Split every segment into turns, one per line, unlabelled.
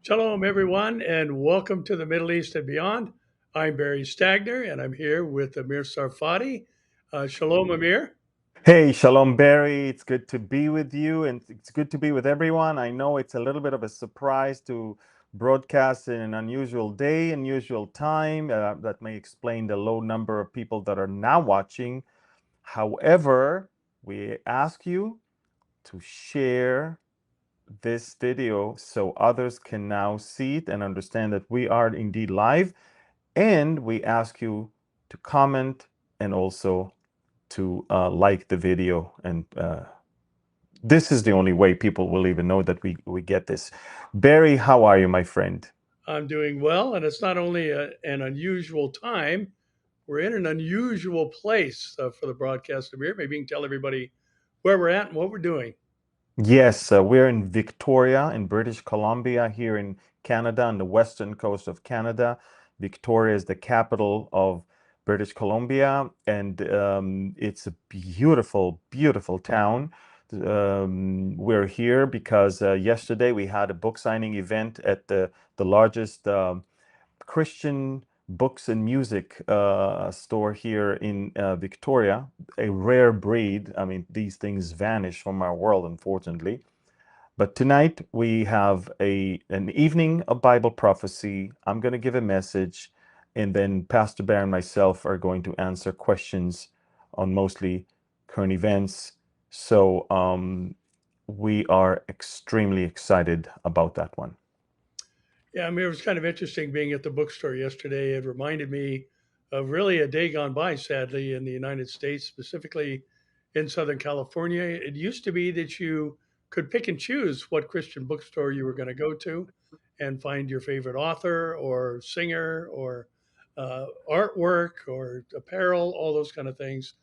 Shalom, everyone, and welcome to the Middle East and beyond. I'm Barry Stagner, and I'm here with Amir Sarfati. Shalom, Amir.
Hey, Shalom Barry. It's good to be with you and it's good to be with everyone. I know it's a little bit of a surprise to broadcast in an unusual day, unusual time. That may explain the low number of people that are now watching. However, we ask you to share this video so others can now see it and understand that we are indeed live. And we ask you to comment and also to like the video, and this is the only way people will even know that we get this. Barry, how are you, my friend?
I'm doing well, and it's not only an unusual time, we're in an unusual place for the broadcast, Amir. Maybe you can tell everybody where we're at and what we're doing.
Yes, we're in Victoria in British Columbia here in Canada, on the western coast of Canada. Victoria is the capital of British Columbia, and it's a beautiful, beautiful town. We're here because yesterday we had a book signing event at the largest Christian books and music store here in Victoria, a rare breed. I mean, these things vanish from our world, unfortunately. But tonight we have an evening of Bible prophecy. I'm going to give a message, and then Pastor Bear and myself are going to answer questions on mostly current events. So we are extremely excited about that one.
Yeah, I mean, it was kind of interesting being at the bookstore yesterday. It reminded me of really a day gone by, sadly, in the United States, specifically in Southern California. It used to be that you could pick and choose what Christian bookstore you were going to go to and find your favorite author or singer or artwork or apparel, all those kind of things.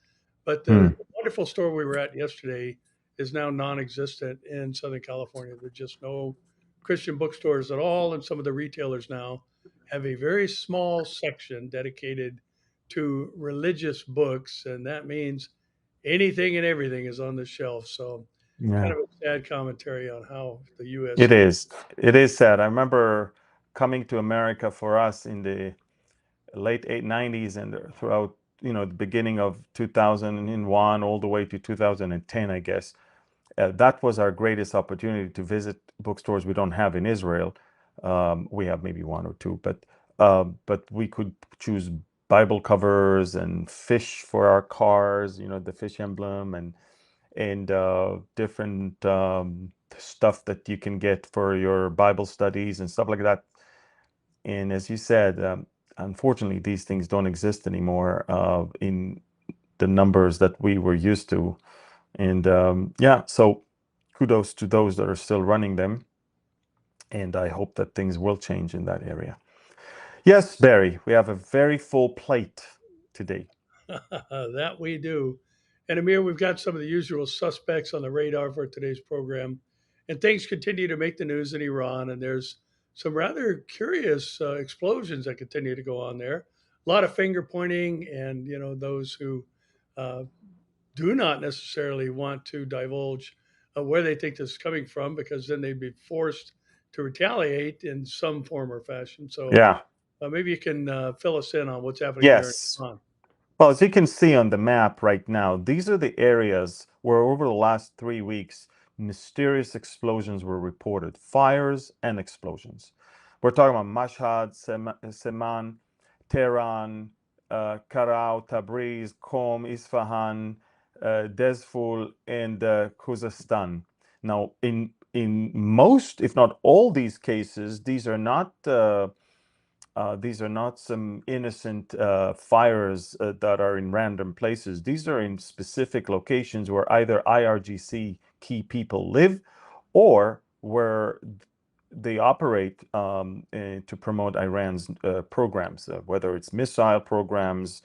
But the
Hmm.
wonderful store we were at yesterday is now non-existent in Southern California. There's just no Christian bookstores at all, and some of the retailers now have a very small section dedicated to religious books, and that means anything and everything is on the shelf. So, kind
Yeah.
of a sad commentary on how the U.S.
It is. It is sad. I remember coming to America for us in the late 90s and throughout, the beginning of 2001 all the way to 2010, I guess. That was our greatest opportunity to visit bookstores we don't have in Israel. We have maybe one or two, but we could choose Bible covers and fish for our cars, the fish emblem and different stuff that you can get for your Bible studies and stuff like that. And as you said, unfortunately, these things don't exist anymore in the numbers that we were used to. And yeah, so kudos to those that are still running them. And I hope that things will change in that area. Yes, Barry, we have a very full plate today.
That we do. And Amir, we've got some of the usual suspects on the radar for today's program. And things continue to make the news in Iran, and there's some rather curious explosions that continue to go on there. A lot of finger pointing, and those who uh, do not necessarily want to divulge where they think this is coming from, because then they'd be forced to retaliate in some form or fashion. So
Yeah.
maybe you can fill us in on what's happening there in
Yes.
Iran.
Well, as you can see on the map right now, these are the areas where over the last 3 weeks, mysterious explosions were reported, fires and explosions. We're talking about Mashhad, Seman, Tehran, Karao, Tabriz, Qom, Isfahan, Dezful, and Khuzestan. Now, in most, if not all these cases, these are not some innocent fires that are in random places. These are in specific locations where either IRGC key people live or where they operate to promote Iran's programs, whether it's missile programs,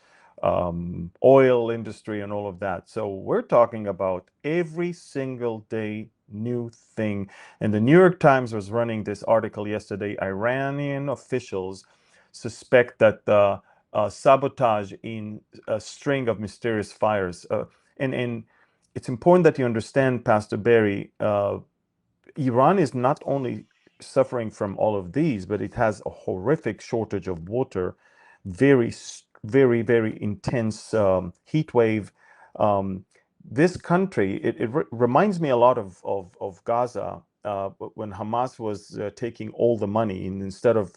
oil industry, and all of that. So we're talking about every single day new thing. And the New York Times was running this article yesterday. Iranian officials suspect that sabotage in a string of mysterious fires. And it's important that you understand, Pastor Barry, Iran is not only suffering from all of these, but it has a horrific shortage of water, very, very, very intense heat wave. Um, this country, it reminds me a lot of Gaza when Hamas was taking all the money, and instead of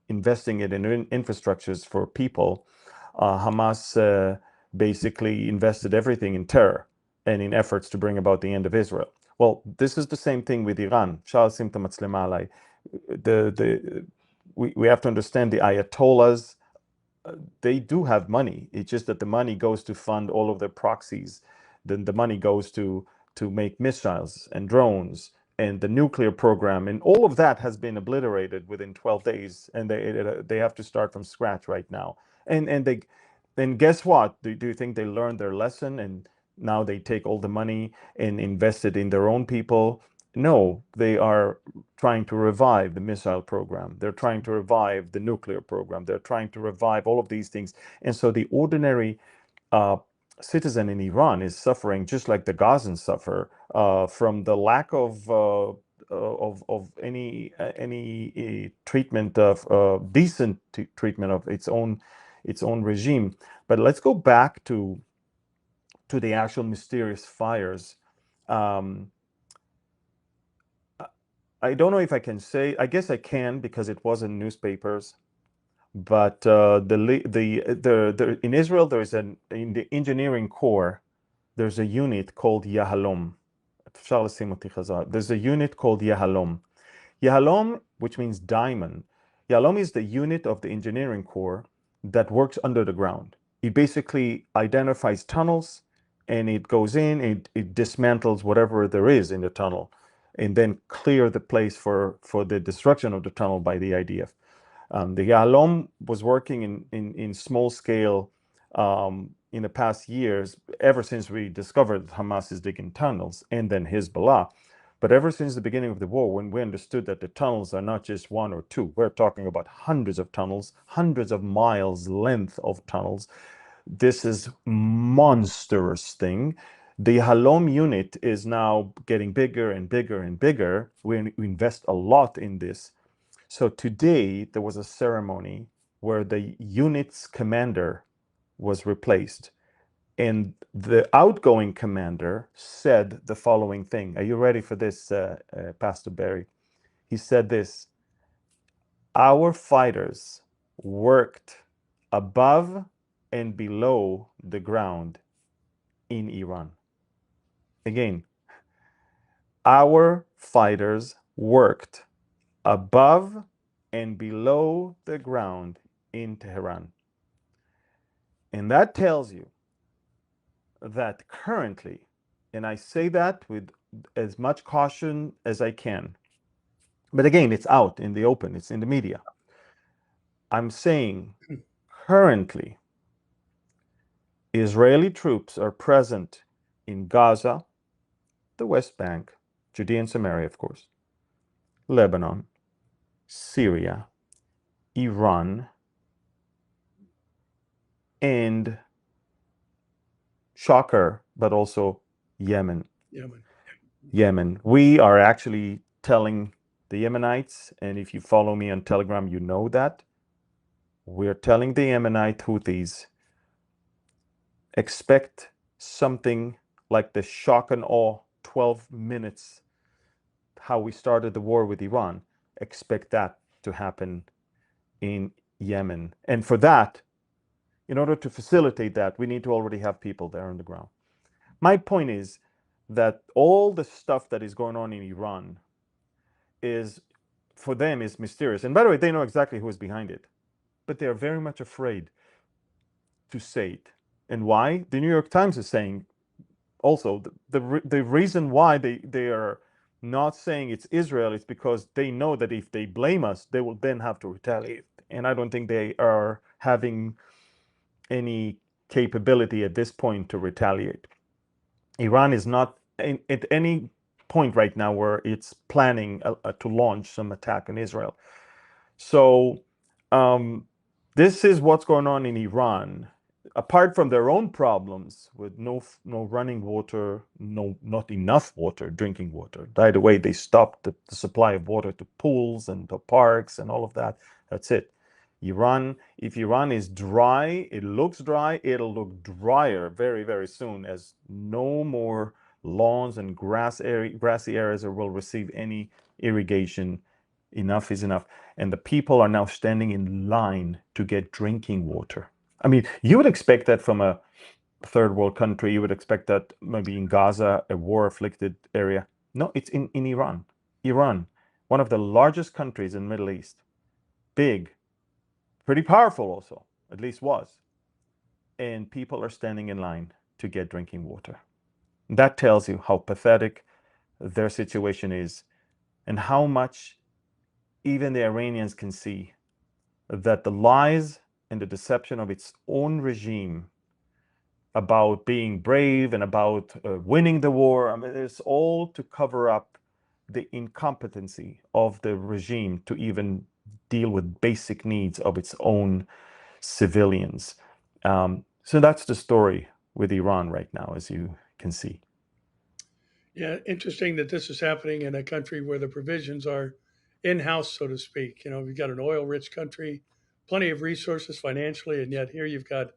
investing it in infrastructures for people, Hamas basically invested everything in terror and in efforts to bring about the end of Israel. Well, this is the same thing with Iran. We have to understand the Ayatollahs, they do have money. It's just that the money goes to fund all of their proxies. Then the money goes to make missiles and drones and the nuclear program, and all of that has been obliterated within 12 days, and they have to start from scratch right now. And guess what? Do you think they learned their lesson and now they take all the money and invest it in their own people? No, they are trying to revive the missile program. They're trying to revive the nuclear program. They're trying to revive all of these things. And so the ordinary uh, citizen in Iran is suffering just like the Gazans suffer from the lack of any treatment of decent treatment of its own regime. But let's go back to the actual mysterious fires. Um, I don't know if I can say. I guess I can because it was in newspapers. But in Israel there's in the engineering corps there's a unit called Yahalom. There's a unit called Yahalom. Yahalom, which means diamond. Yahalom is the unit of the engineering corps that works under the ground. It basically identifies tunnels and it goes in, it dismantles whatever there is in the tunnel and then clear the place for the destruction of the tunnel by the IDF. The Yahalom was working in small scale in the past years, ever since we discovered that Hamas is digging tunnels and then Hezbollah. But ever since the beginning of the war, when we understood that the tunnels are not just one or two, we're talking about hundreds of tunnels, hundreds of miles length of tunnels. This is monstrous thing. The Halom unit is now getting bigger and bigger and bigger. We invest a lot in this. So today there was a ceremony where the unit's commander was replaced. And the outgoing commander said the following thing. Are you ready for this, Pastor Barry? He said this: our fighters worked above and below the ground in Iran. Again, our fighters worked above and below the ground in Tehran. And that tells you that currently, and I say that with as much caution as I can, but again, it's out in the open, it's in the media. I'm saying currently, Israeli troops are present in Gaza, the West Bank, Judea and Samaria, of course, Lebanon, Syria, Iran, and shocker, but also Yemen. Yemen. We are actually telling the Yemenites, and if you follow me on Telegram, you know that. We're telling the Yemenite Houthis, expect something like the shock and awe 12 minutes, how we started the war with Iran. Expect that to happen in Yemen. And for that, in order to facilitate that, we need to already have people there on the ground. My point is that all the stuff that is going on in Iran is, for them, is mysterious. And by the way, they know exactly who is behind it, but they are very much afraid to say it. And why? The New York Times is saying also the reason why they are not saying it's Israel is because they know that if they blame us, they will then have to retaliate. And I don't think they are having any capability at this point to retaliate. Iran is not at any point right now where it's planning to launch some attack on Israel. So this is what's going on in Iran. apart from their own problems with no running water, not enough water, drinking water. By the way, they stopped the supply of water to pools and to parks and all of that. That's it. Iran, if Iran is dry, it looks dry, it'll look drier very, very soon, as no more lawns and grassy areas will receive any irrigation. Enough is enough. And the people are now standing in line to get drinking water. I mean, you would expect that from a third world country. You would expect that maybe in Gaza, a war-afflicted area. No, it's in Iran. Iran, one of the largest countries in the Middle East. Big, pretty powerful also, at least was. And people are standing in line to get drinking water. That tells you how pathetic their situation is and how much even the Iranians can see that the lies and the deception of its own regime about being brave and about winning the war, I mean, it's all to cover up the incompetency of the regime to even deal with basic needs of its own civilians. So that's the story with Iran right now, as you can see.
Yeah, interesting that this is happening in a country where the provisions are in-house, so to speak. We've got an oil-rich country, plenty of resources financially, and yet here you've got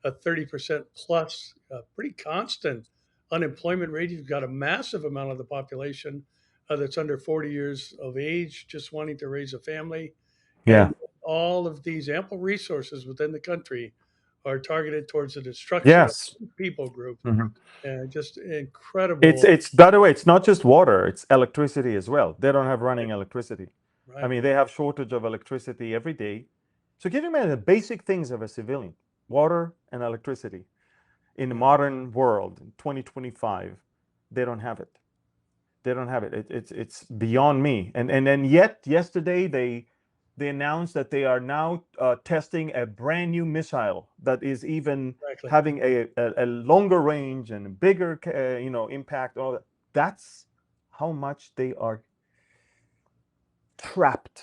a 30% plus, pretty constant unemployment rate. You've got a massive amount of the population that's under 40 years of age, just wanting to raise a family,
Yeah.
and all of these ample resources within the country are targeted towards the destruction of
Yes.
one people group.
Mhm.
And just incredible.
It's by the way, it's not just water, it's electricity as well. They don't have running electricity. I
Right.
mean, they have shortage of electricity every day. So can you imagine the basic things of a civilian? Water and electricity. In the
Yeah.
modern world, in 2025, they don't have it. They don't have it. It's beyond me. And then yet yesterday they announced that they are now testing a brand new missile that is even
Exactly.
having a longer range and a bigger impact. All that. That's how much they are trapped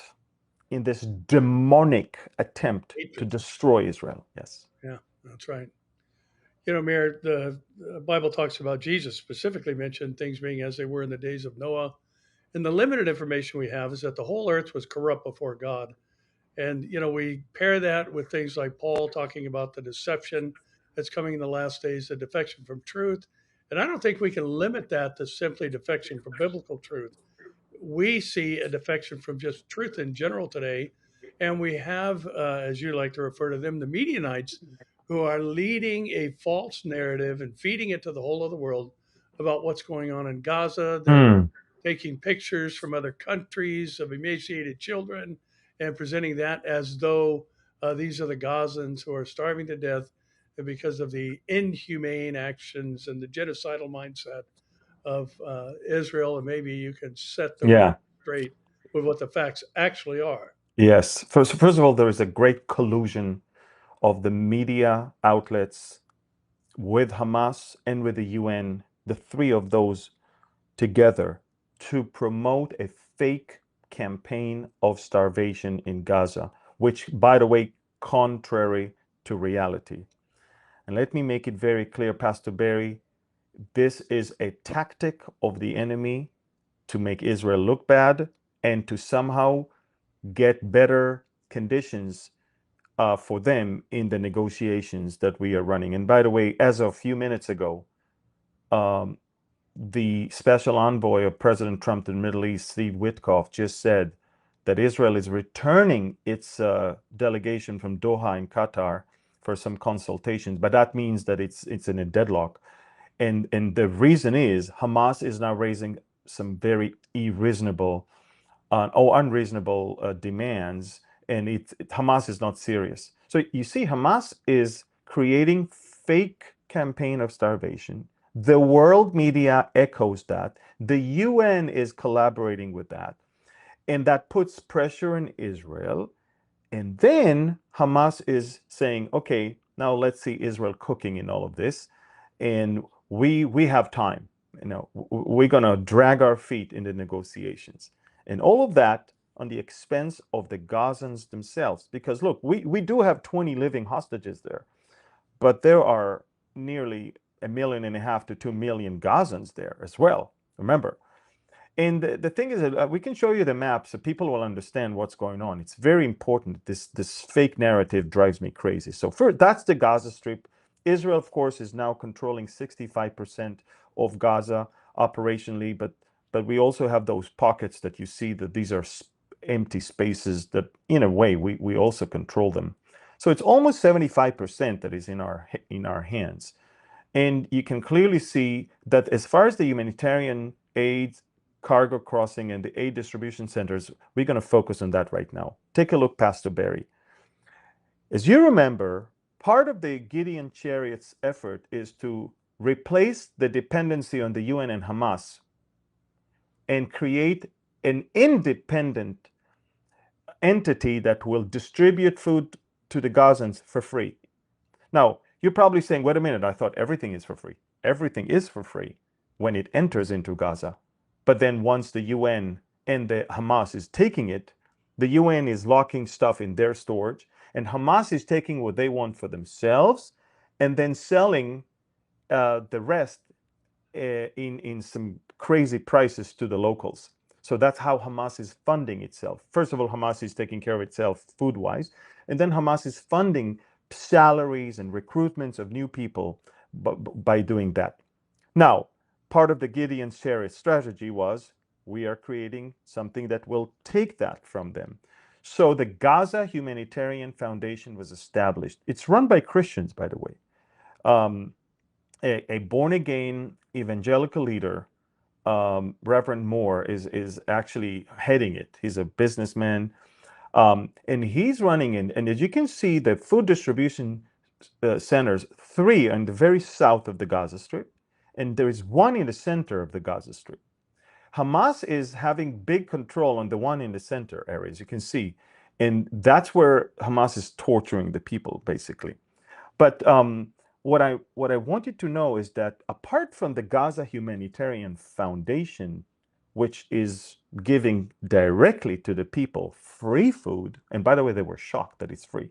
in this demonic attempt to
Hatred.
destroy Israel. Yes.
Yeah, that's right. Mayor, the Bible talks about Jesus specifically mentioned things being as they were in the days of Noah. And the limited information we have is that the whole earth was corrupt before God. And, we pair that with things like Paul talking about the deception that's coming in the last days, the defection from truth. And I don't think we can limit that to simply defection from biblical truth. We see a defection from just truth in general today. And we have, as you like to refer to them, the Medianites, who are leading a false narrative and feeding it to the whole of the world about what's going on in Gaza. They're
Hmm.
taking pictures from other countries of emaciated children and presenting that as though these are the Gazans who are starving to death because of the inhumane actions and the genocidal mindset of Israel, and maybe you can set the record
Yeah.
straight with what the facts actually are.
Yes. First of all, there is a great collusion of the media outlets with Hamas and with the UN, the three of those together to promote a fake campaign of starvation in Gaza, which, by the way, contrary to reality. And let me make it very clear, Pastor Barry, this is a tactic of the enemy to make Israel look bad and to somehow get better conditions for them in the negotiations that we are running. And by the way, as of a few minutes ago, um, the special envoy of President Trump to the Middle East, Steve Witkoff, just said that Israel is returning its delegation from Doha in Qatar for some consultations, but that means that it's in a deadlock. And the reason is Hamas is now raising some very unreasonable demands, and Hamas is not serious. So you see, Hamas is creating fake campaign of starvation. The world media echoes that. The UN is collaborating with that, and that puts pressure on Israel. And then Hamas is saying, okay, now let's see Israel cooking in all of this, and we have time. We're gonna drag our feet in the negotiations, and all of that on the expense of the Gazans themselves. Because look, we do have 20 living hostages there, but there are nearly 1.5 million to 2 million Gazans there as well. Remember. And the thing is that we can show you the map so people will understand what's going on. It's very important. This fake narrative drives me crazy. So first, that's the Gaza Strip. Israel, of course, is now controlling 65% of Gaza operationally, but we also have those pockets that you see that these are empty spaces that, in a way, we also control them. So it's almost 75% that is in our hands. And you can clearly see that as far as the humanitarian aid, cargo crossing, and the aid distribution centers, we're going to focus on that right now. Take a look, Pastor Barry. As you remember, part of the Gideon Chariot's effort is to replace the dependency on the UN and Hamas and create an independent entity that will distribute food to the Gazans for free. Now, you're probably saying, wait a minute, I thought everything is for free. Everything is for free when it enters into Gaza. But then once the UN and the Hamas is taking it, the UN is locking stuff in their storage, and Hamas is taking what they want for themselves and then selling the rest in some crazy prices to the locals. So that's how Hamas is funding itself. First of all, Hamas is taking care of itself food-wise, and then Hamas is funding salaries and recruitments of new people by doing that. Now, part of the Gideon's Chariot strategy was we are creating something that will take that from them. So the Gaza Humanitarian Foundation was established. It's run by Christians, by the way. A born-again evangelical leader, Reverend Moore, is actually heading it. He's a businessman. And he's running in, and as you can see, the food distribution centers, 3 in the very south of the Gaza Strip, and there is 1 in the center of the Gaza Strip. Hamas is having big control on the 1 in the center area, as you can see, and that's where Hamas is torturing the people, basically. But what I want you to know is that apart from the Gaza Humanitarian Foundation, which is giving directly to the people free food, and by the way, they were shocked that it's free.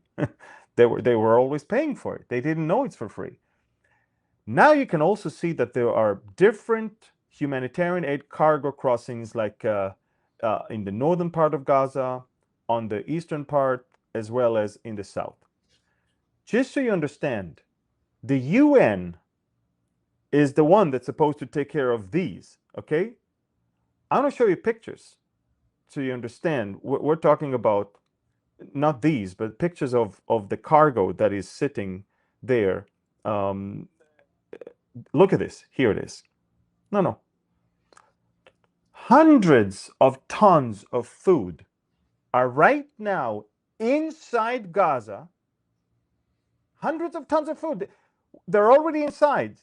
They were always paying for it. They didn't know it's for free. Now you can also see that there are different humanitarian aid cargo crossings, like in the northern part of Gaza, on the eastern part, as well as in the south. Just so you understand, the UN is the one that's supposed to take care of these, okay? I'm going to show you pictures so you understand. We're talking about not these, but pictures of the cargo that is sitting there. Look at this. Here it is. No. Hundreds of tons of food are right now inside Gaza. Hundreds of tons of food. They're already inside.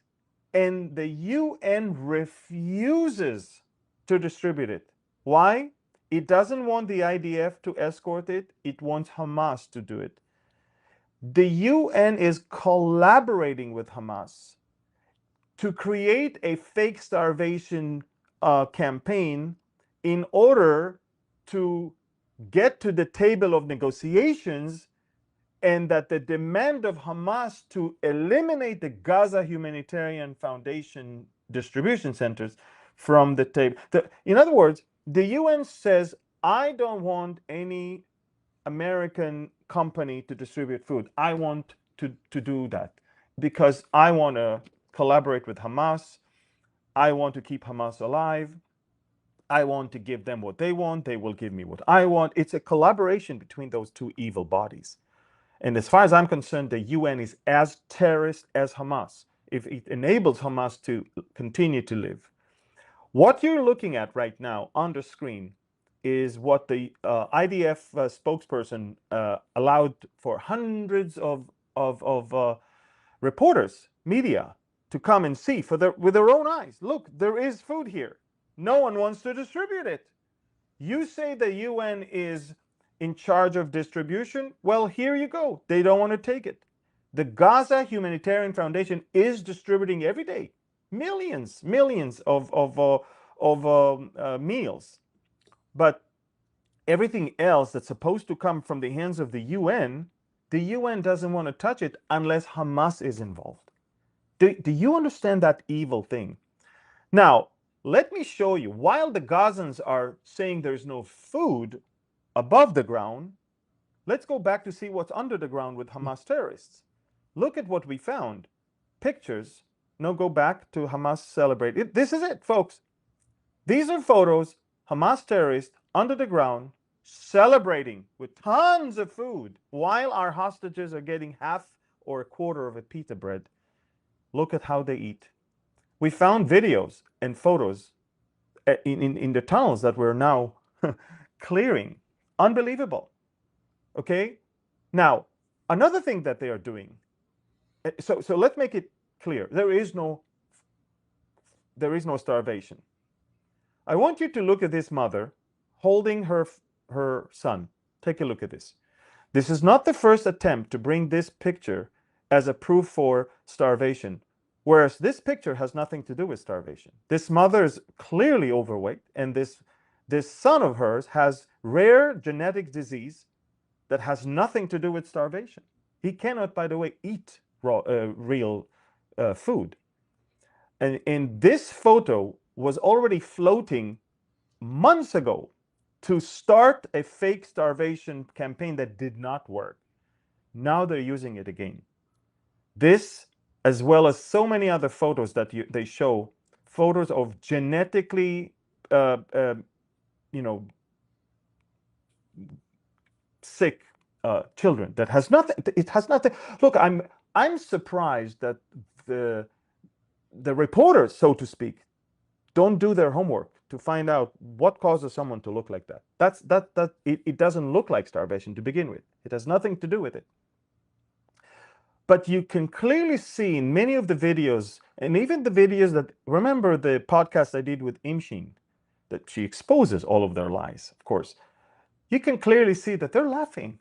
And the UN refuses to distribute it. Why? It doesn't want the IDF to escort it. It wants Hamas to do it. The UN is collaborating with Hamas to create a fake starvation campaign in order to get to the table of negotiations, and that the demand of Hamas to eliminate the Gaza Humanitarian Foundation distribution centers from the table. In other words, the UN says, I don't want any American company to distribute food. I want to do that because I want to collaborate with Hamas. I want to keep Hamas alive. I want to give them what they want. They will give me what I want. It's a collaboration between those 2 evil bodies. And as far as I'm concerned, the UN is as terrorist as Hamas if it enables Hamas to continue to live. What you're looking at right now on the screen is what the IDF spokesperson allowed for hundreds of reporters, media, to come and see with their own eyes. Look, there is food here. No one wants to distribute it. You say the UN is in charge of distribution? Well, here you go. They don't want to take it. The Gaza Humanitarian Foundation is distributing every day millions of meals. But everything else that's supposed to come from the hands of the UN the UN doesn't want to touch it unless Hamas is involved. Do you understand that evil thing? Now, let me show you. While the Gazans are saying there's no food above the ground, let's go back to see what's under the ground with Hamas terrorists. Look at what we found. Pictures. No, go back to Hamas celebrate. This is it, folks. These are photos, Hamas terrorists under the ground celebrating with tons of food while our hostages are getting half or a quarter of a pita bread. Look at how they eat. We found videos and photos in the tunnels that we're now clearing. Unbelievable. Okay? Now, another thing that they are doing, so let's make it clear. There is no starvation. I want you to look at this mother holding her son. Take a look at this. This is not the first attempt to bring this picture as a proof for starvation, whereas this picture has nothing to do with starvation. This mother is clearly overweight, and this son of hers has rare genetic disease that has nothing to do with starvation. He cannot, by the way, eat real food. And this photo was already floating months ago to start a fake starvation campaign that did not work. Now they're using it again. This, as well as so many other photos that they show, photos of genetically, sick children. That has nothing. It has nothing. Look, I'm surprised that the reporters, so to speak, don't do their homework to find out what causes someone to look like that. It doesn't look like starvation to begin with. It has nothing to do with it. But you can clearly see in many of the videos, and even the videos that, remember the podcast I did with Imshin, that she exposes all of their lies, of course. You can clearly see that they're laughing.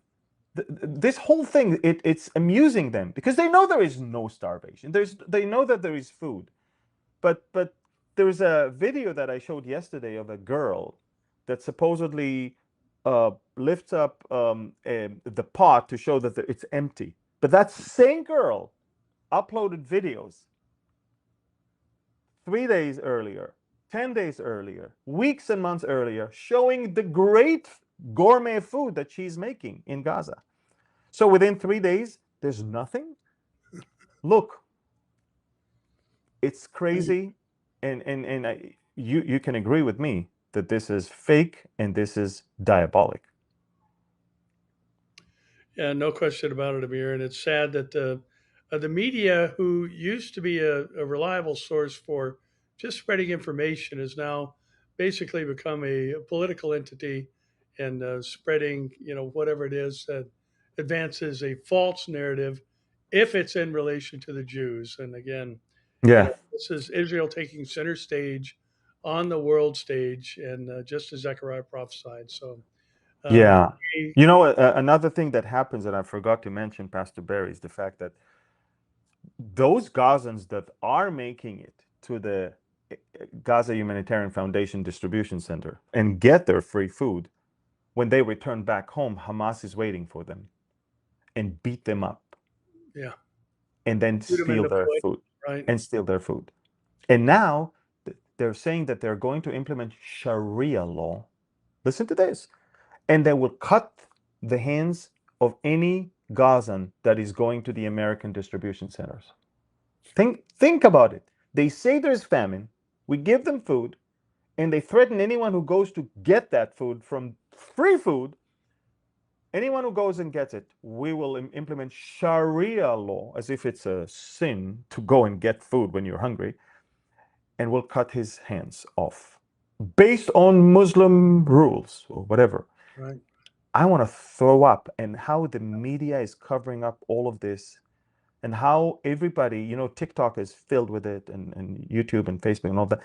This whole thing, it's amusing them because they know there is no starvation. They know that there is food. But there's a video that I showed yesterday of a girl that supposedly lifts up the pot to show that it's empty. But that same girl uploaded videos 3 days earlier, 10 days earlier, weeks and months earlier, showing the great gourmet food that she's making in Gaza. So within 3 days, there's nothing. Look, it's crazy, and you can agree with me that this is fake and this is diabolic.
Yeah, no question about it, Amir. And it's sad that the media, who used to be a reliable source for just spreading information, has now basically become a political entity and spreading, whatever it is that advances a false narrative, if it's in relation to the Jews. And again,
Yeah.
this is Israel taking center stage on the world stage, and just as Zechariah prophesied. So, um,
Yeah. Another thing that happens that I forgot to mention, Pastor Barry, is the fact that those Gazans that are making it to the Gaza Humanitarian Foundation Distribution Center and get their free food, when they return back home, Hamas is waiting for them and beat them up
yeah,
and then
shoot them in
steal
the
their
foot,
food
right?
and steal their food. And now they're saying that they're going to implement Sharia law. Listen to this. And they will cut the hands of any Gazan that is going to the American distribution centers. Think about it. They say there's famine. We give them food, and they threaten anyone who goes to get that food from free food. Anyone who goes and gets it, we will implement Sharia law, as if it's a sin to go and get food when you're hungry, and we'll cut his hands off based on Muslim rules or whatever.
Right.
I want to throw up, and how the media is covering up all of this, and how everybody, TikTok is filled with it, and YouTube and Facebook and all that,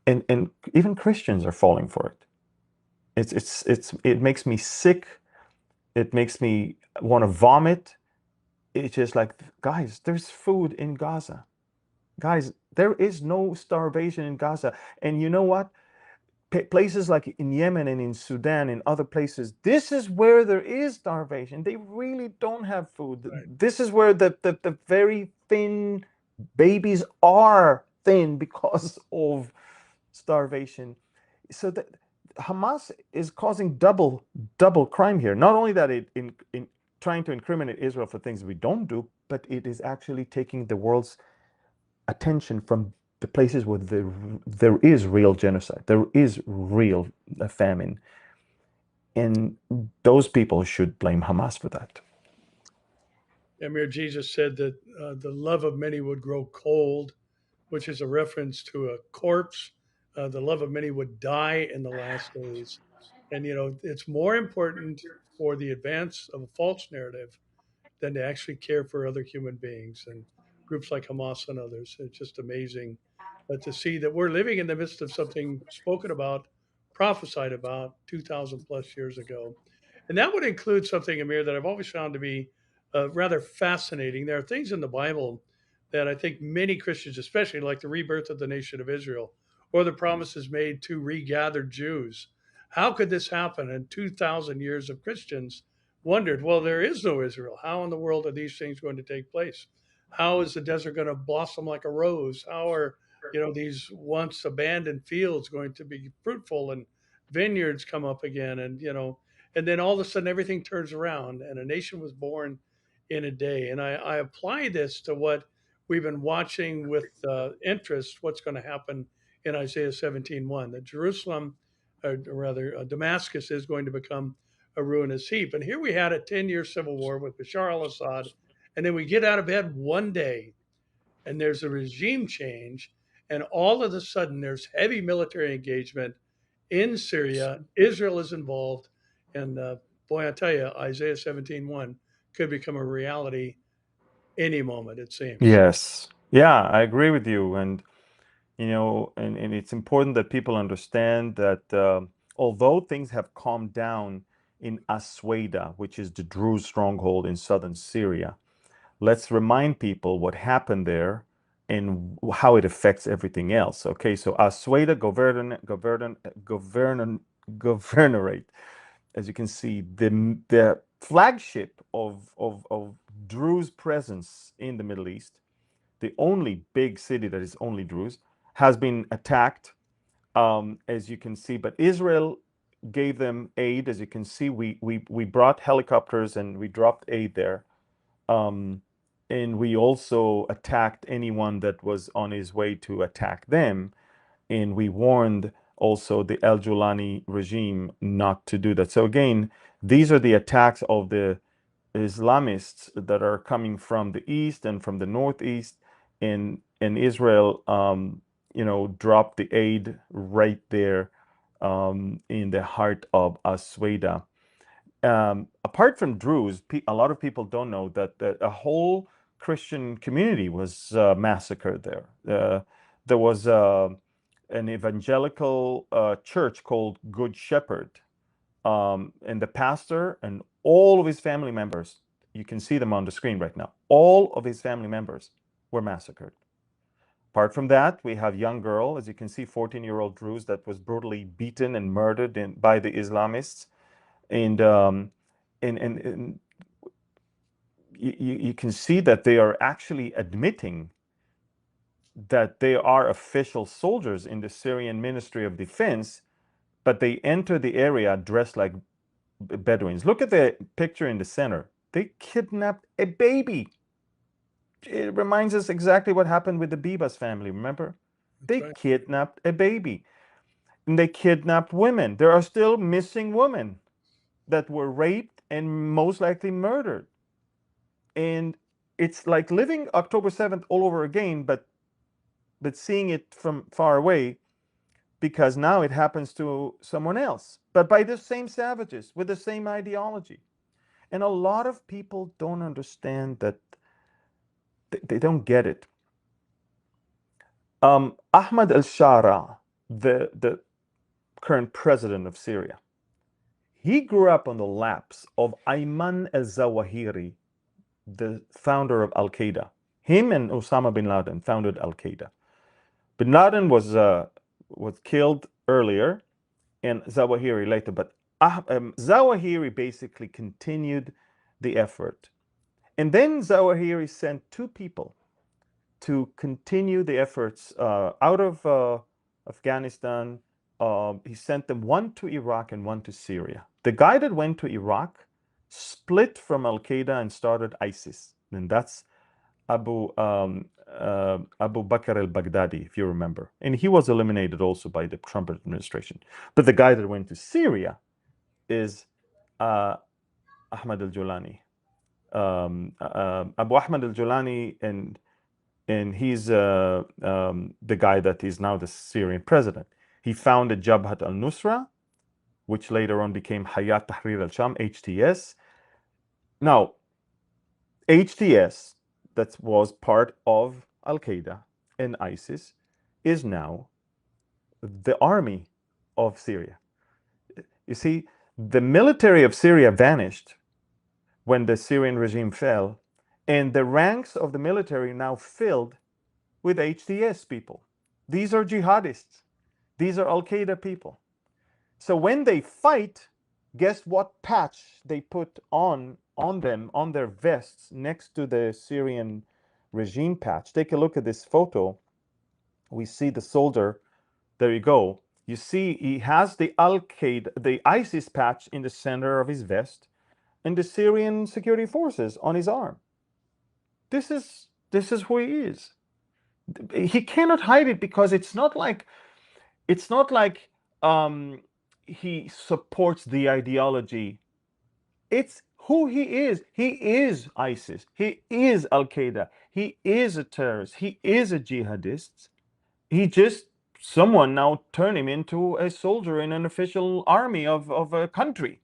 and even Christians are falling for it. It makes me sick. It makes me want to vomit. It's just like, guys, there's food in Gaza. Guys, there is no starvation in Gaza. And you know what? places like in Yemen and in Sudan and other places, this is where there is starvation. They really don't have food.
Right.
This is where the very thin babies are thin because of starvation. So that Hamas is causing double crime here. Not only that it in trying to incriminate Israel for things we don't do, but it is actually taking the world's attention from the places where there is real genocide, there is real famine, and those people should blame Hamas for that.
Amir, Jesus said that the love of many would grow cold, which is a reference to a corpse. The love of many would die in the last days. And, it's more important for the advance of a false narrative than to actually care for other human beings and groups like Hamas and others. It's just amazing to see that we're living in the midst of something spoken about, prophesied about 2,000 plus years ago. And that would include something, Amir, that I've always found to be rather fascinating. There are things in the Bible that I think many Christians, especially like the rebirth of the nation of Israel or the promises made to regathered Jews. How could this happen? And 2,000 years of Christians wondered, well, there is no Israel. How in the world are these things going to take place? How is the desert going to blossom like a rose? How are, these once abandoned fields going to be fruitful and vineyards come up again? And then all of a sudden everything turns around and a nation was born in a day. And I apply this to what we've been watching with interest, what's going to happen in Isaiah 17:1, that Jerusalem, or rather Damascus, is going to become a ruinous heap. And here we had a 10-year civil war with Bashar al Assad. And then we get out of bed one day and there's a regime change. And all of a sudden, there's heavy military engagement in Syria. Israel is involved. And boy, I tell you, Isaiah 17:1 could become a reality any moment, it seems.
Yes, yeah, I agree with you, and and it's important that people understand that although things have calmed down in Asweda, which is the Druze stronghold in southern Syria, let's remind people what happened there and how it affects everything else. Okay, so Asweda governorate, as you can see, the flagship of Druze presence in the Middle East, the only big city that is only Druze, has been attacked, as you can see. But Israel gave them aid, as you can see. We brought helicopters and we dropped aid there. And we also attacked anyone that was on his way to attack them. And we warned also the El Julani regime not to do that. So again, these are the attacks of the Islamists that are coming from the east and from the northeast, and Israel, dropped the aid right there in the heart of Asweda. Apart from Druze, a lot of people don't know that a whole Christian community was massacred there. There was an evangelical church called Good Shepherd, and the pastor and all of his family members, you can see them on the screen right now, all of his family members were massacred. Apart from that, we have young girl, as you can see, 14-year-old Druze that was brutally beaten and murdered by the Islamists. And you can see that they are actually admitting that they are official soldiers in the Syrian Ministry of Defense, but they enter the area dressed like Bedouins. Look at the picture in the center. They kidnapped a baby. It reminds us exactly what happened with the Bibas family, remember?
That's
They
right.
kidnapped a baby. And they kidnapped women. There are still missing women that were raped and most likely murdered. And it's like living October 7th all over again, but seeing it from far away, because now it happens to someone else, but by the same savages with the same ideology. And a lot of people don't understand that. They don't get it. Ahmad al-Shara, the current president of Syria, he grew up on the laps of Ayman al-Zawahiri, the founder of Al-Qaeda. Him and Osama bin Laden founded Al-Qaeda. Bin Laden was killed earlier, and Zawahiri later. But Zawahiri basically continued the effort. And then Zawahiri sent two people to continue the efforts out of Afghanistan. He sent them, one to Iraq and one to Syria. The guy that went to Iraq split from Al Qaeda and started ISIS. And that's Abu Bakr al-Baghdadi, if you remember. And he was eliminated also by the Trump administration. But the guy that went to Syria is Ahmad al-Julani. Abu Ahmad al-Julani, and he's the guy that is now the Syrian president. He founded Jabhat al-Nusra, which later on became Hayat Tahrir al-Sham, HTS. Now, HTS, that was part of Al-Qaeda and ISIS, is now the army of Syria. You see, the military of Syria vanished when the Syrian regime fell, and the ranks of the military now filled with HTS people. These are jihadists. These are Al-Qaeda people. So when they fight, guess what patch they put on them, on their vests, next to the Syrian regime patch? Take a look at this photo. We see the soldier. There you go. You see he has the Al-Qaeda, the ISIS patch in the center of his vest, and the Syrian security forces on his arm. This is who he is. He cannot hide it, because it's not like he supports the ideology. It's who he is. He is ISIS. He is Al Qaeda. He is a terrorist. He is a jihadist. He just, someone now turned him into a soldier in an official army of a country.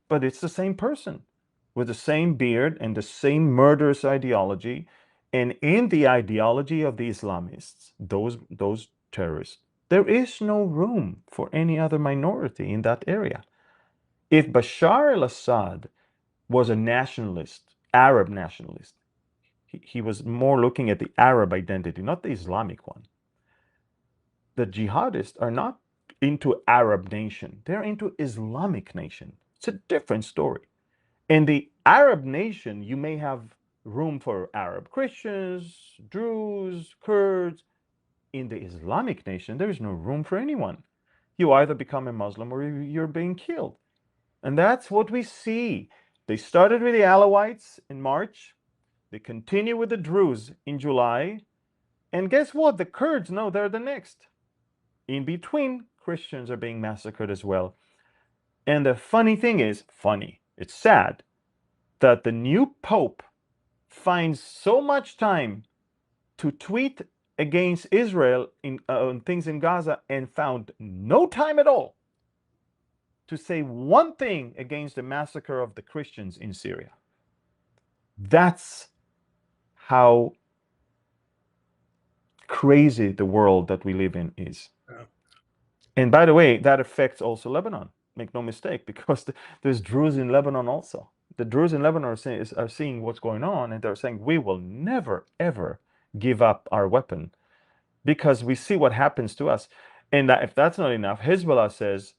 But it's the same person with the same beard and the same murderous ideology. And in the ideology of the Islamists, those terrorists, there is no room for any other minority in that area. If Bashar al-Assad was a nationalist, Arab nationalist, he was more looking at the Arab identity, not the Islamic one. The jihadists are not into Arab nation. They're into Islamic nation. It's a different story. In the Arab nation, you may have room for Arab Christians, Druze, Kurds. In the Islamic nation, there is no room for anyone. You either become a Muslim or you're being killed. And that's what we see. They started with the Alawites in March. They continue with the Druze in July. And guess what? The Kurds, no, they're the next. In between, Christians are being massacred as well. And the funny thing is, it's sad, that the new Pope finds so much time to tweet against Israel on things in Gaza, and found no time at all to say one thing against the massacre of the Christians in Syria. That's how crazy the world that we live in is.
Yeah.
And by the way, that affects also Lebanon. Make no mistake, because there's Druze in Lebanon also. The Druze in Lebanon are seeing what's going on, and they're saying, we will never, ever give up our weapon, because we see what happens to us. And if that's not enough, Hezbollah says,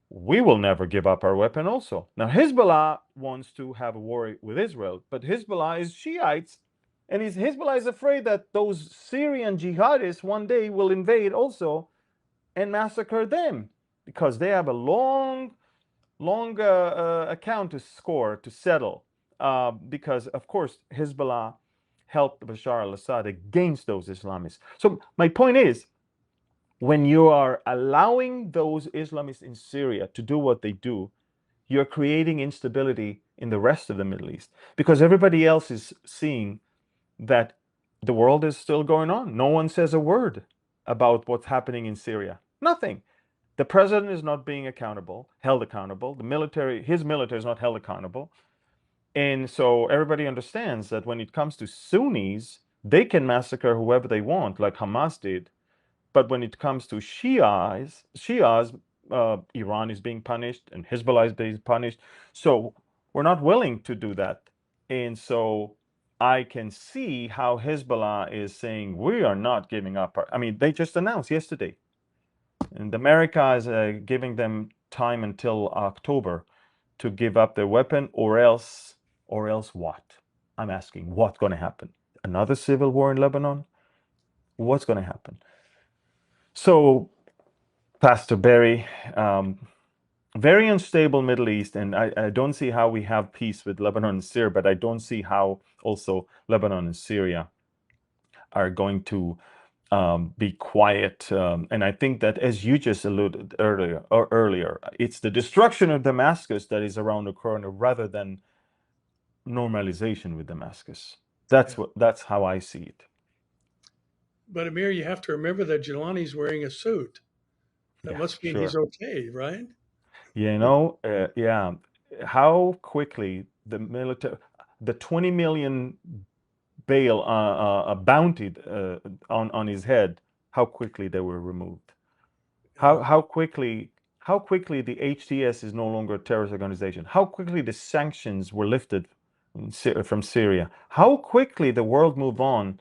we will never give up our weapon also. Now, Hezbollah wants to have a war with Israel, but Hezbollah is Shiites, and Hezbollah is afraid that those Syrian jihadists one day will invade also and massacre them, because they have a long account to score, to settle, because, of course, Hezbollah helped Bashar al-Assad against those Islamists. So my point is, when you are allowing those Islamists in Syria to do what they do, you're creating instability in the rest of the Middle East, because everybody else is seeing that the world is still going on. No one says a word about what's happening in Syria. Nothing. The president is not being held accountable. His military is not held accountable. And so everybody understands that when it comes to Sunnis, they can massacre whoever they want, like Hamas did. But when it comes to Shias, Iran is being punished and Hezbollah is being punished. So we're not willing to do that. And so I can see how Hezbollah is saying, we are not giving up. They just announced yesterday, And America is giving them time until October to give up their weapon, or else what? I'm asking, what's going to happen? Another civil war in Lebanon? What's going to happen? So, Pastor Barry, very unstable Middle East, and I don't see how we have peace with Lebanon and Syria, but I don't see how also Lebanon and Syria are going to be quiet. And I think that, as you just alluded earlier, it's the destruction of Damascus that is around the corner rather than normalization with Damascus.
Yeah.
That's how I see it.
But Amir, you have to remember that Jelani's wearing a suit. That
Yeah,
must mean he's
sure.
okay, right?
Yeah. How quickly the military, the 20 million bail bounty on his head, how quickly they were removed.
Yeah,
How quickly the HTS is no longer a terrorist organization. How quickly the sanctions were lifted from Syria. How quickly the world moved on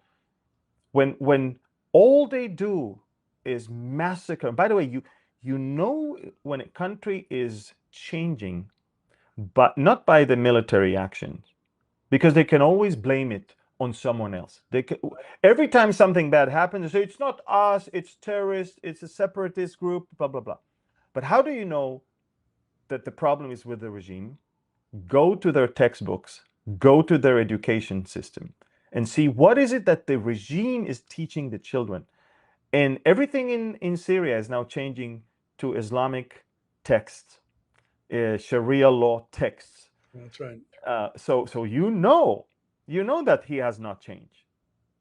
when all they do is massacre. By the way, you know when a country is changing, but not by the military actions, because they can always blame it on someone else. Every time something bad happens, they say it's not us, it's terrorists, it's a separatist group, blah blah blah. But how do you know that the problem is with the regime? Go to their textbooks, go to their education system, and see what is it that the regime is teaching the children. And everything in Syria is now changing to Islamic texts, Sharia law texts.
that's right.
So you know that he has not changed.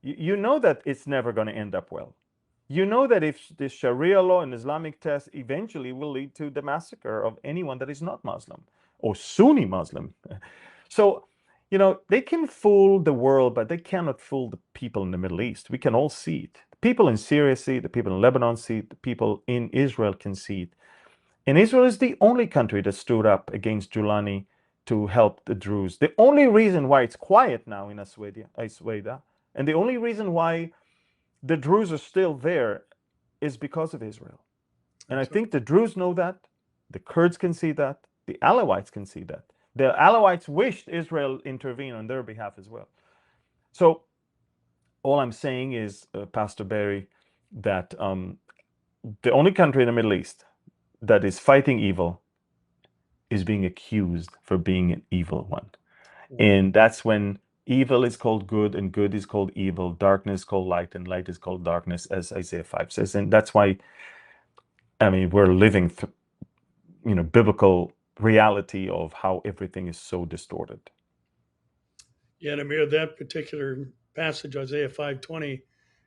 You know that it's never going to end up well. You know that if this Sharia law and Islamic test eventually will lead to the massacre of anyone that is not Muslim or Sunni Muslim. So, they can fool the world, but they cannot fool the people in the Middle East. We can all see it. The people in Syria see it, the people in Lebanon see it, the people in Israel can see it. And Israel is the only country that stood up against Julani to help the Druze. The only reason why it's quiet now in Asweda, and the only reason why the Druze are still there is because of Israel. And I
That's right.
think the Druze know that, the Kurds can see that, the Alawites can see that. The Alawites wished Israel intervene on their behalf as well. So all I'm saying is, Pastor Barry, that the only country in the Middle East that is fighting evil is being accused for being an evil one.
Yeah.
And that's when evil is called good and good is called evil, darkness is called light and light is called darkness, as Isaiah 5 says. And that's why, I mean, we're living biblical reality of how everything is so distorted.
Yeah, and Amir, that particular passage, Isaiah 5:20,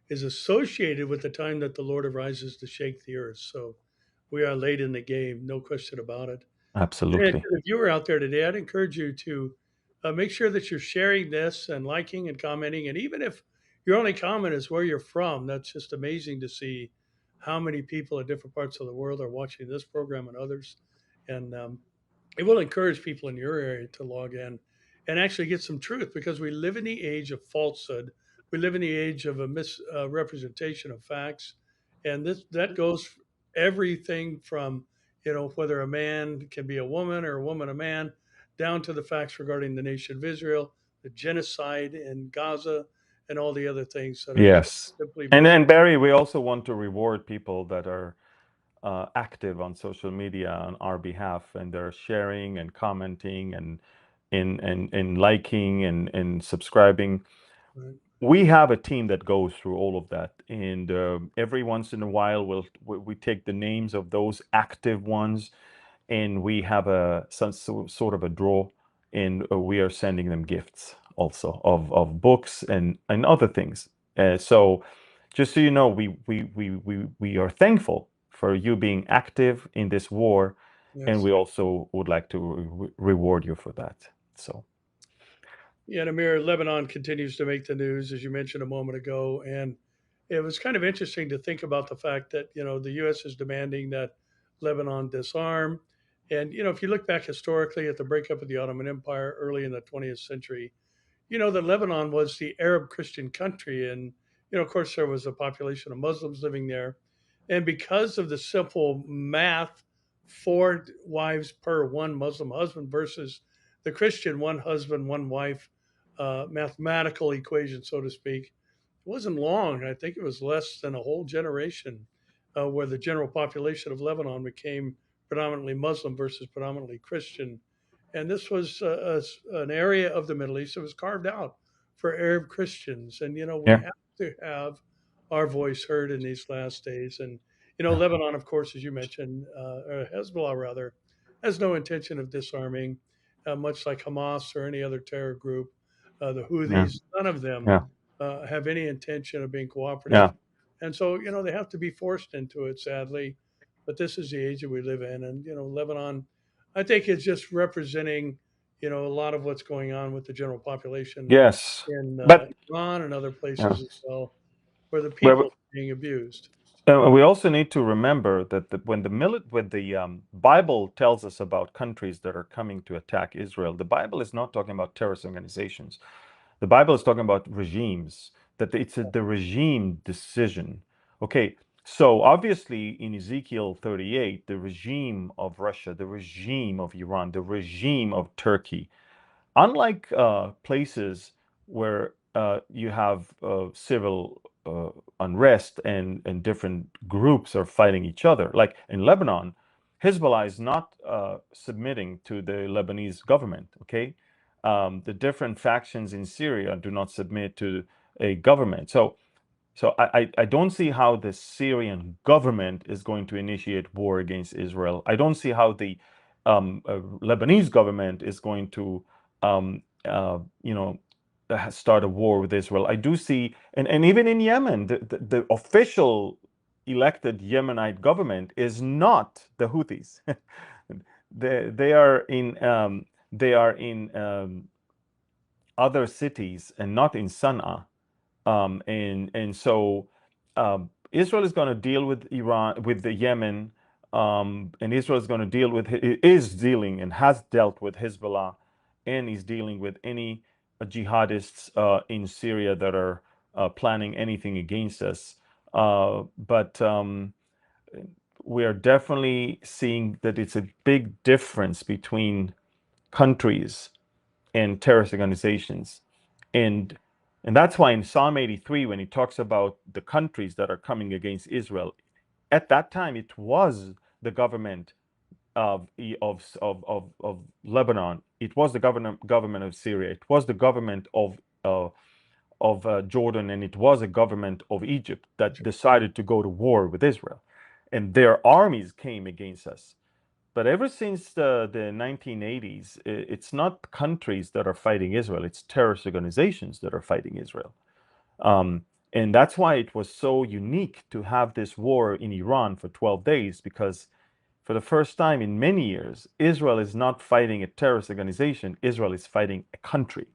is associated with the time that the Lord arises to shake the earth. So we are late in the game, no question about it. And
Absolutely.
to the viewer out there today, I'd encourage you to make sure that you're sharing this and liking and commenting. And even if your only comment is where you're from, that's just amazing to see how many people in different parts of the world are watching this program and others. And it will encourage people in your area to log in and actually get some truth, because we live in the age of falsehood. We live in the age of a misrepresentation of facts, and this that goes everything from whether a man can be a woman or a woman a man, down to the facts regarding the nation of Israel, the genocide in Gaza, and all the other things that are just
Yes.
simply
And
mis.
then, Barry, we also want to reward people that are active on social media on our behalf, and they're sharing and commenting and liking and subscribing.
Right?
We have a team that goes through all of that, and every once in a while we take the names of those active ones, and we have sort of a draw, and we are sending them gifts also of books and other things. So just so you know, we are thankful for you being active in this war, and
Yes.
we also would like to reward you for that. So
Yeah, and Amir, Lebanon continues to make the news, as you mentioned a moment ago. And it was kind of interesting to think about the fact that, the U.S. is demanding that Lebanon disarm. And, if you look back historically at the breakup of the Ottoman Empire early in the 20th century, that Lebanon was the Arab Christian country. And, of course, there was a population of Muslims living there. And because of the simple math, 4 wives per one Muslim husband versus the Christian one husband, one wife mathematical equation, so to speak, it wasn't long. I think it was less than a whole generation where the general population of Lebanon became predominantly Muslim versus predominantly Christian. And this was an area of the Middle East that was carved out for Arab Christians. And, we
Yeah.
have to have our voice heard in these last days. And,
Yeah.
Lebanon, of course, as you mentioned, or Hezbollah rather, has no intention of disarming, much like Hamas or any other terror group. The
Yeah.
Houthis, none of them
Yeah.
have any intention of being cooperative.
Yeah.
And so, they have to be forced into it, sadly. But this is the age that we live in. And, Lebanon, I think it's just representing, a lot of what's going on with the general population
Yes.
in
But
Iran and other
yeah.
places as well, where the people
Well,
are being abused.
we also need to remember that when the Bible tells us about countries that are coming to attack Israel, the Bible is not talking about terrorist organizations. The Bible is talking about regimes, that it's the regime decision. Okay, so obviously in Ezekiel 38, the regime of Russia, the regime of Iran, the regime of Turkey, unlike places where you have civil unrest and different groups are fighting each other, like in Lebanon, Hezbollah is not submitting to the Lebanese government. Okay, the different factions in Syria do not submit to a government. So I don't see how the Syrian government is going to initiate war against Israel. I don't see how the Lebanese government is going to, um, start a war with Israel. I do see, and even in Yemen, the official elected Yemenite government is not the Houthis. They are in other cities and not in Sana'a. And so Israel is going to deal with Iran, with the Yemen, and Israel is going to deal with, is dealing and has dealt with Hezbollah, and is dealing with any jihadists in Syria that are planning anything against us. But we are definitely seeing that it's a big difference between countries and terrorist organizations. And and that's why in Psalm 83, when he talks about the countries that are coming against Israel, at that time it was the government of Lebanon, it was the government of Syria, it was the government of Jordan, and it was a government of Egypt that decided to go to war with Israel, and their armies came against us. But ever since the 1980s, it's not countries that are fighting Israel, it's terrorist organizations that are fighting Israel. Um, and that's why it was so unique to have this war in Iran for 12 days, because for the first time in many years, Israel is not fighting a terrorist organization, Israel is fighting a country.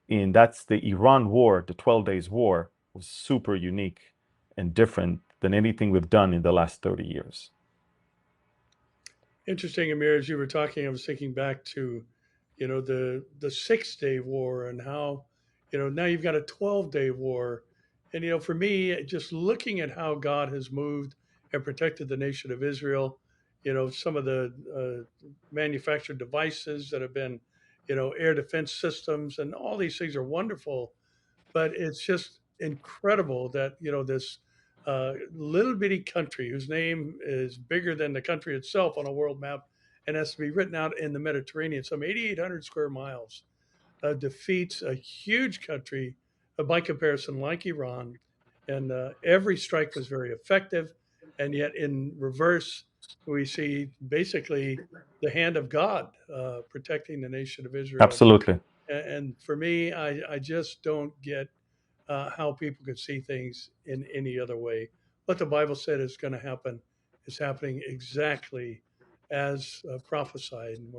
And that's the Iran war, the 12 days war, was super unique and different than anything we've done in the last 30 years.
Interesting, Amir, as you were talking, I was thinking back to, the 6 day war and how, now you've got a 12-day war. And, for me, just looking at how God has moved and protected the nation of Israel, some of the manufactured devices that have been, air defense systems and all these things are wonderful. But it's just incredible that this little bitty country whose name is bigger than the country itself on a world map and has to be written out in the Mediterranean, some 8,800 square miles, defeats a huge country by comparison like Iran. And every strike was very effective. And yet, in reverse, we see basically the hand of God protecting the nation of Israel.
Absolutely.
And for me, I just don't get how people could see things in any other way. What the Bible said is going to happen is happening exactly as prophesied. And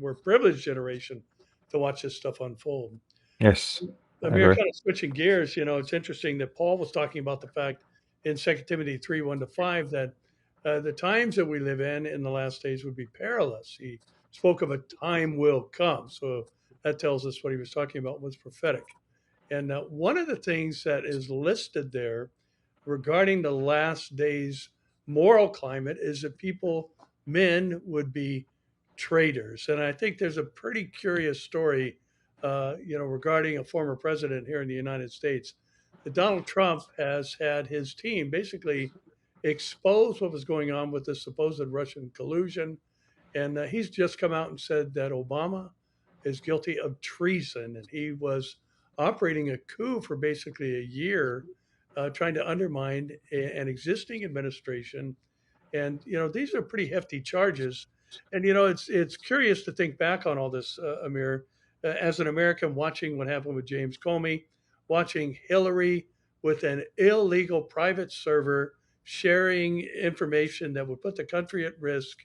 we're a privileged generation to watch this stuff unfold.
Yes, I
Amir,
agree.
kind of switching gears, it's interesting that Paul was talking about the fact in 2 Timothy 3 1 to 5 that the times that we live in the last days would be perilous. He spoke of a time will come. So that tells us what he was talking about was prophetic. And one of the things that is listed there regarding the last days moral climate is that people, men, would be traitors. And I think there's a pretty curious story, regarding a former president here in the United States. That Donald Trump has had his team basically expose what was going on with the supposed Russian collusion, and he's just come out and said that Obama is guilty of treason, and he was operating a coup for basically a year, trying to undermine an existing administration. And these are pretty hefty charges. And it's curious to think back on all this, Amir, as an American watching what happened with James Comey, watching Hillary with an illegal private server sharing information that would put the country at risk,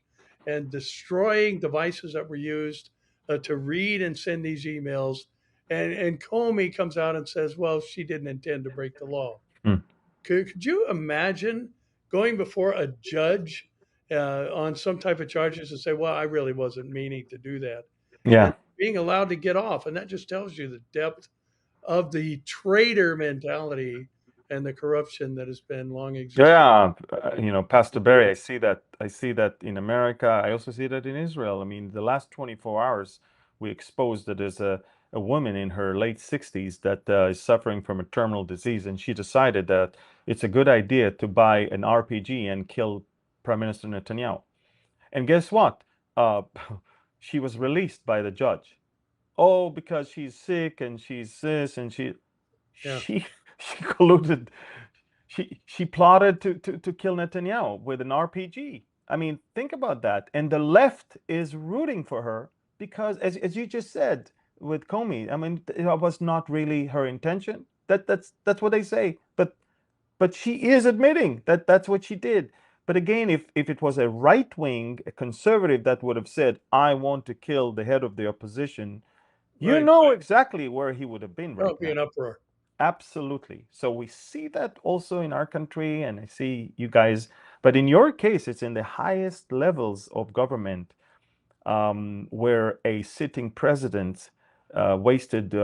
and destroying devices that were used to read and send these emails. And Comey comes out and says, well, she didn't intend to break the law.
Mm.
Could you imagine going before a judge on some type of charges and say, well, I really wasn't meaning to do that, and
Yeah.
being allowed to get off? And that just tells you the depth of the traitor mentality and the corruption that has been long existing.
Yeah, Pastor Barry, I see that. I see that in America. I also see that in Israel. I mean, the last 24 hours, we exposed that there's a woman in her late 60s that is suffering from a terminal disease, and she decided that it's a good idea to buy an RPG and kill Prime Minister Netanyahu. And guess what? Uh, she was released by the judge. Oh, because she's sick and she's this and
Yeah,
she she colluded. She plotted to kill Netanyahu with an RPG. I mean, think about that. And the left is rooting for her because, as you just said with Comey, I mean, it was not really her intention. That's what they say. But she is admitting that that's what she did. But again, if it was a right wing, a conservative that would have said, "I want to kill the head of the opposition," you
right.
know exactly where he would have been
That
right
would be
now.
an uproar.
Absolutely. So we see that also in our country, and I see you guys, but in your case, it's in the highest levels of government, where a sitting president wasted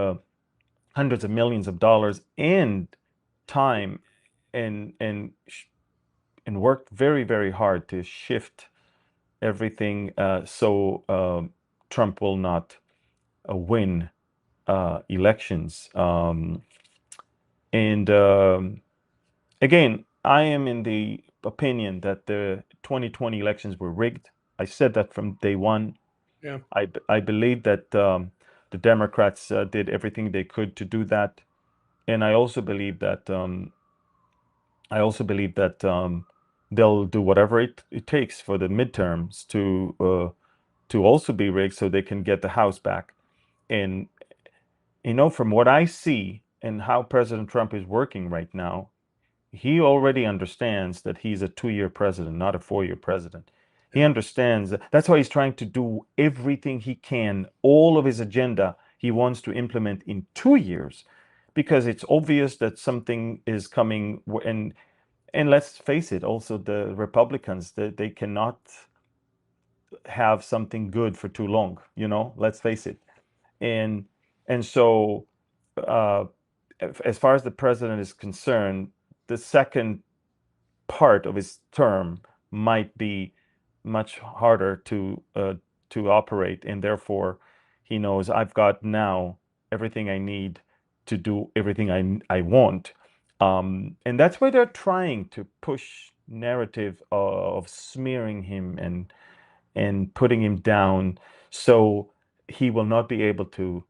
hundreds of millions of dollars and time, and and and worked very, very hard to shift everything, so Trump will not win elections. And Again, I am in the opinion that the 2020 elections were rigged. I said that from day one.
Yeah,
I believe that the Democrats did everything they could to do that, and I also believe that they'll do whatever it takes for the midterms to also be rigged so they can get the House back. And from what I see and how President Trump is working right now, he already understands that he's a 2-year president, not a 4-year president. He
yeah,
understands that. That's why he's trying to do everything he can. All of his agenda he wants to implement in 2 years, because it's obvious that something is coming. And let's face it, also the Republicans, they cannot have something good for too long. Let's face it. And and so, uh, as far as the president is concerned, the second part of his term might be much harder to operate, and therefore he knows I've got now everything I need to do everything I want, and that's why they're trying to push narrative of smearing him and putting him down, so he will not be able to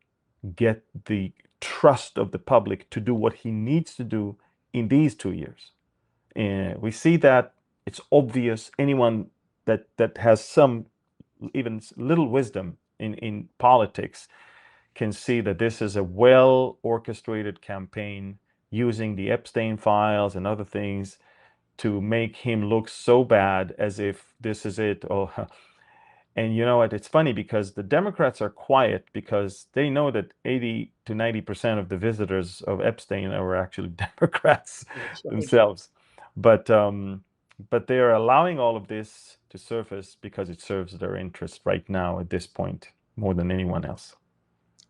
get the trust of the public to do what he needs to do in these 2 years. And we see that it's obvious. Anyone that has some even little wisdom in politics can see that this is a well orchestrated campaign using the Epstein files and other things to make him look so bad, as if this is it. Oh, and you know what? It's funny because the Democrats are quiet because they know that 80 to 90% of the visitors of Epstein are actually Democrats
that's right.
themselves. But but they are allowing all of this to surface because it serves their interest right now at this point more than anyone else.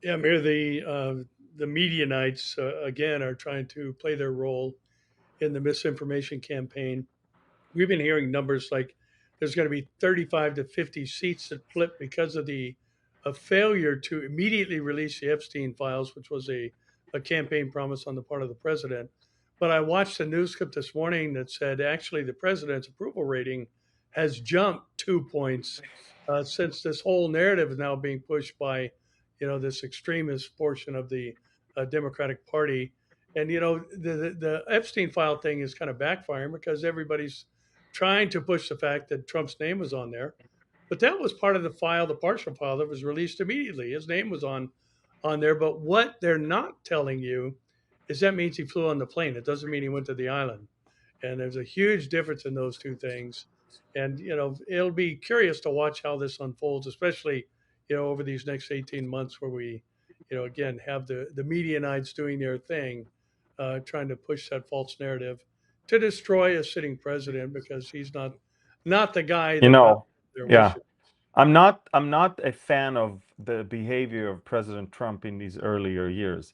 Yeah, Amir, the media again are trying to play their role in the misinformation campaign. we've been hearing numbers like there's going to be 35 to 50 seats that flip because of the a failure to immediately release the Epstein files, which was a campaign promise on the part of the president. But I watched a news clip this morning that said actually the president's approval rating has jumped 2 points since this whole narrative is now being pushed by, this extremist portion of the Democratic Party. And the Epstein file thing is kind of backfiring because everybody's trying to push the fact that Trump's name was on there. But that was part of the file, the partial file that was released immediately. His name was on there. But what they're not telling you is that means he flew on the plane. It doesn't mean he went to the island. And there's a huge difference in those two things. And it'll be curious to watch how this unfolds, especially over these next 18 months, where we again have the Medianites doing their thing, trying to push that false narrative to destroy a sitting president because he's not the guy
You
that
know,
they're
yeah.
wishing.
I'm not a fan of the behavior of President Trump in these earlier years,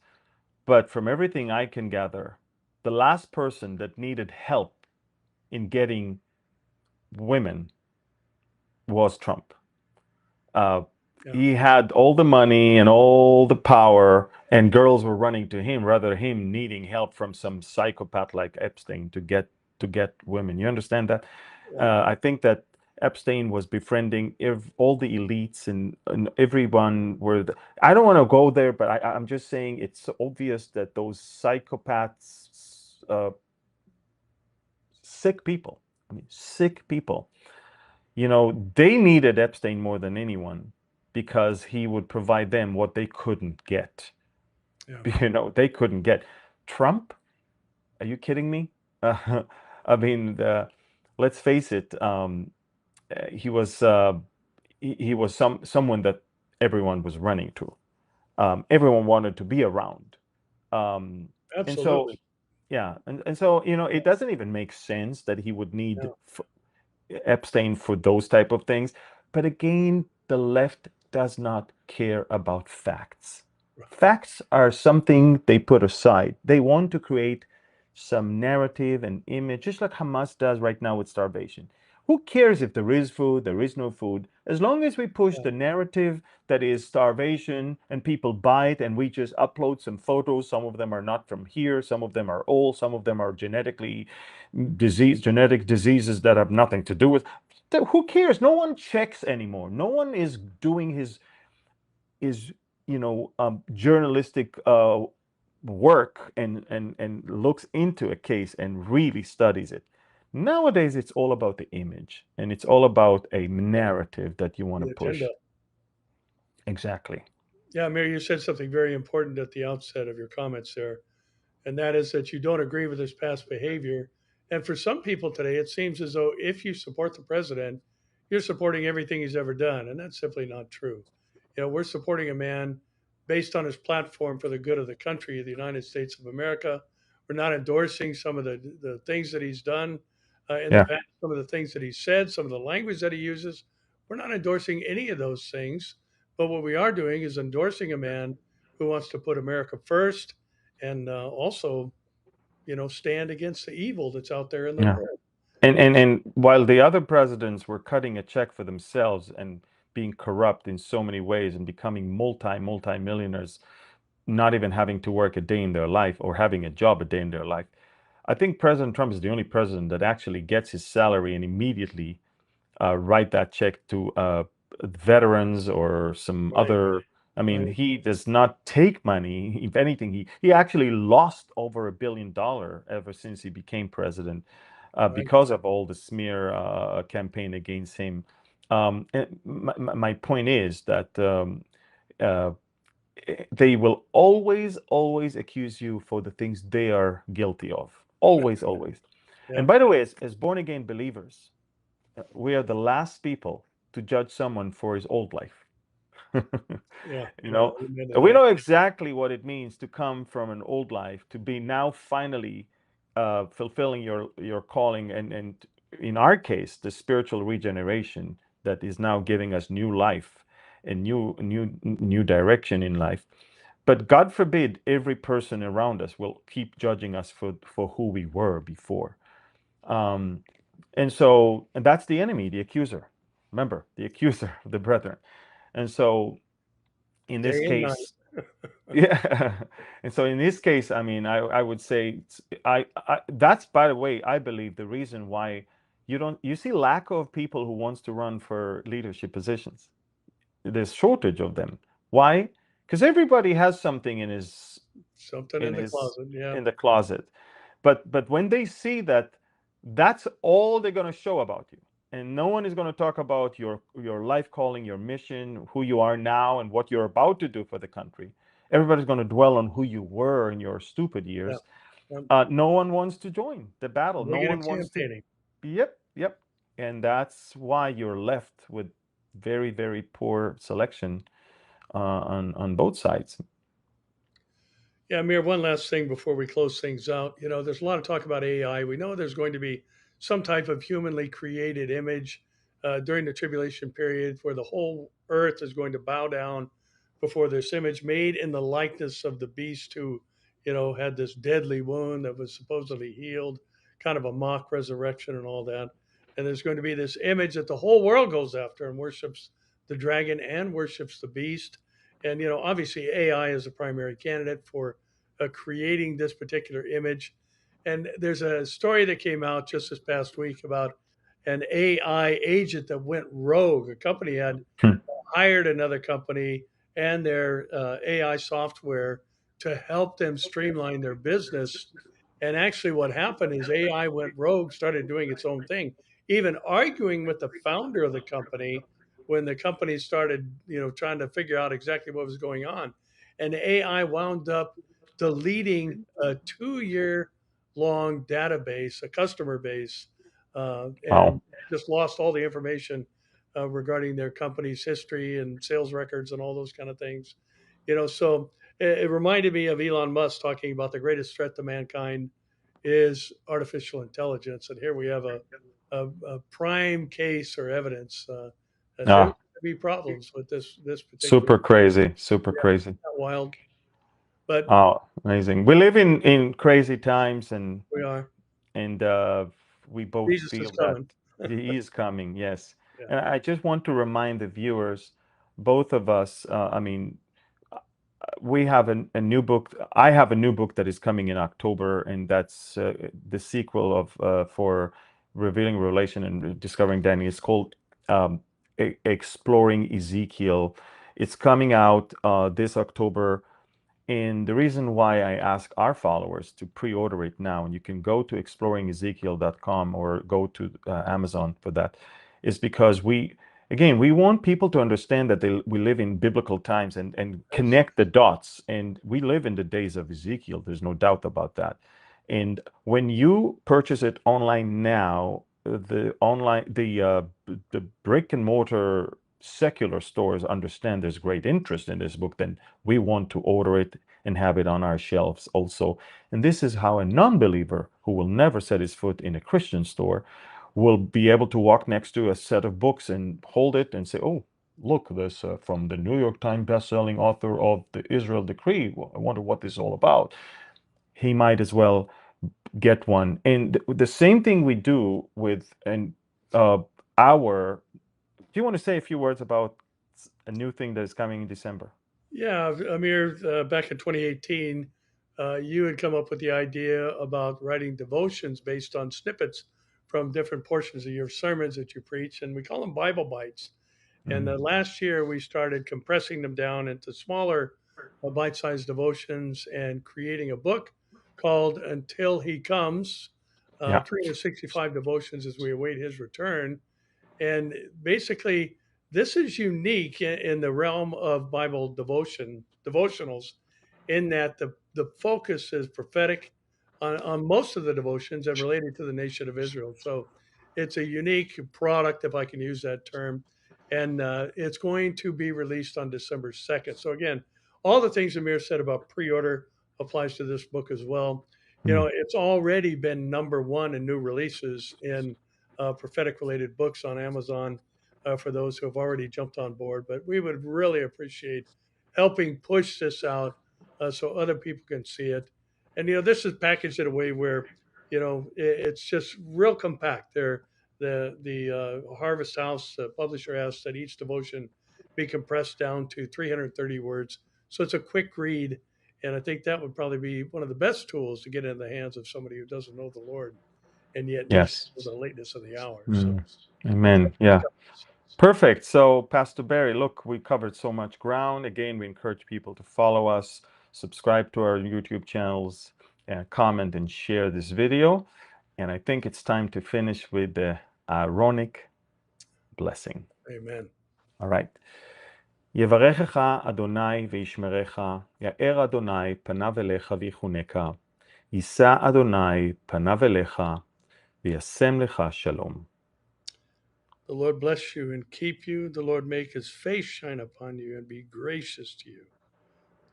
but from everything I can gather, the last person that needed help in getting women was Trump. Uh,
Yeah,
he had all the money and all the power, and girls were running to him rather than him needing help from some psychopath like Epstein to get women. You understand that?
yeah,
I think that Epstein was befriending all the elites and everyone were. I don't want to go there, but I'm just saying it's obvious that those psychopaths, sick people. I mean, sick people. They needed Epstein more than anyone because he would provide them what they couldn't get.
yeah.
They couldn't get. Trump? Are you kidding me? Uh, I mean, let's face it. He was he was someone that everyone was running to. Everyone wanted to be around. Um, and so,
Absolutely.
yeah, and so it doesn't even make sense that he would need
No,
Epstein for those type of things. But again, the left does not care about facts.
right.
Facts are something they put aside. They want to create some narrative and image, just like Hamas does right now with starvation. Who cares if there is food, there is no food? As long as we push
Yeah,
the narrative that is starvation and people buy it and we just upload some photos, some of them are not from here, some of them are old, some of them are genetic diseases that have nothing to do with. Who cares? No one checks anymore. No one is doing his journalistic work and looks into a case and really studies it. Nowadays, it's all about the image and it's all about a
yeah.
narrative that you want to
The agenda.
push. Exactly.
Yeah, Mary, you said something very important at the outset of your comments there, and that is that you don't agree with his past behavior. And for some people today, it seems as though if you support the president, you're supporting everything he's ever done, and that's simply not true. We're supporting a man based on his platform for the good of the country, the United States of America. We're not endorsing some of the things that he's done in the
Yeah.
past, some of the things that he said, some of the language that he uses. We're not endorsing any of those things. But what we are doing is endorsing a man who wants to put America first and also, stand against the evil that's out there in the
Yeah.
world.
And while the other presidents were cutting a check for themselves and being corrupt in so many ways and becoming multi millionaires, not even having to work a day in their life or having a job a day in their life. I think President Trump is the only president that actually gets his salary and immediately write that check to veterans or some
Right,
other. I mean,
right,
he does not take money. If anything, he actually lost over $1 billion ever since he became president
right.
because of all the smear campaign against him. And my point is that uh, they will always accuse you for the things they are guilty of. Always.
Yeah,
And by the way, as born again believers, we are the last people to judge someone for his old life.
yeah,
you
right.
know,
Amen to
we
that.
know exactly what it means to come from an old life to be now finally fulfilling your calling, and in our case, the spiritual regeneration that is now giving us new life and new direction in life. But God forbid every person around us will keep judging us for who we were before. Um, And that's the enemy, the accuser. Remember, the accuser of the brethren. And so in this
Day and night.
case, yeah. And so in this case, I mean, I would say that's, by the way, I believe the reason why you see lack of people who wants to run for leadership positions. There's shortage of them. Why? Because everybody has something
Something
in
in the
his
closet. Yeah.
in the closet. But when they see that that's all they're going to show about you, and no one is going to talk about your life calling, your mission, who you are now, and what you're about to do for the country. Everybody's going to dwell on who you were in your stupid
Yeah.
years.
Um,
No one wants to join the battle. No
Negative
one wants to.
campaigning.
Yep, yep. And that's why you're left with very, very poor selection on both sides.
Yeah, Amir, one last thing before we close things out. There's a lot of talk about AI. We know there's going to be some type of humanly created image during the tribulation period where the whole earth is going to bow down before this image made in the likeness of the beast who, had this deadly wound that was supposedly healed, kind of a mock resurrection and all that. And there's going to be this image that the whole world goes after and worships the dragon and worships the beast. And obviously AI is a primary candidate for creating this particular image. And there's a story that came out just this past week about an AI agent that went rogue. A company had
Hmm.
hired another company and their AI software to help them streamline their business. And actually, what happened is AI went rogue, started doing its own thing, even arguing with the founder of the company when the company started, trying to figure out exactly what was going on. And AI wound up deleting a 2 year long database, a customer base, and
Wow.
just lost all the information regarding their company's history and sales records and all those kind of things. So it reminded me of Elon Musk talking about the greatest threat to mankind is artificial intelligence, and here we have a prime case or evidence that there's going
Ah,
to be problems with this particular.
super crazy, super
Yeah,
crazy.
wild, but
Oh, amazing. We live in crazy times,
we are.
and we both
Jesus is
feel that
coming.
he is coming. Yes,
Yeah.
and I just want to remind the viewers, both of us. I mean, we have a new book. I have a new book that is coming in October, and that's the sequel of for Revealing Revelation and Discovering Daniel. It's called Exploring Ezekiel. It's coming out this October. And the reason why I ask our followers to pre-order it now, and you can go to exploringezekiel.com or go to Amazon for that, is because again, we want people to understand that we live in biblical times and
Yes.
connect the dots. And we live in the days of Ezekiel. There's no doubt about that. And when you purchase it online now, the brick and mortar secular stores understand there's great interest in this book, then we want to order it and have it on our shelves also. And this is how a non-believer who will never set his foot in a Christian store will be able to walk next to a set of books and hold it and say, oh, look, this from the New York Times best-selling author of the Israel Decree. Well, I wonder what this is all about. He might as well get one. And the same thing we do with uh, our. Do you want to say a few words about a new thing that is coming in December?
Yeah, Amir, back in 2018, you had come up with the idea about writing devotions based on snippets from different portions of your sermons that you preach, and we call them Bible bites. And
Mm.
last year, we started compressing them down into smaller, bite sized devotions and creating a book called Until He Comes,
Yeah.
365 devotions as we await his return. And basically, this is unique in the realm of Bible devotionals, in that the focus is prophetic on most of the devotions and related to the nation of Israel. So it's a unique product, if I can use that term. And it's going to be released on December 2nd. So again, all the things Amir said about pre-order applies to this book as well.
Mm.
It's already been number one in new releases in prophetic related books on Amazon for those who have already jumped on board. But we would really appreciate helping push this out so other people can see it. And this is packaged in a way where it's just real compact. the Harvest House publisher asked that each devotion be compressed down to 330 words, so it's a quick read. And I think that would probably be one of the best tools to get in the hands of somebody who doesn't know the Lord and yet needs to
Yes.
know the lateness of the hour. So,
Mm. Amen. Yeah. Perfect. So, Pastor Barry, look, we covered so much ground. Again, we encourage people to follow us, subscribe to our YouTube channels, comment and share this video. And I think it's time to finish with the Aaronic blessing.
amen.
All right. יברכך אדוני וישמרך, יאר אדוני פניו אליך ויחונך, יישא אדוני פניו אליך וישם לך שלום.
The Lord bless you and keep you. The Lord make his face shine upon you and be gracious to you.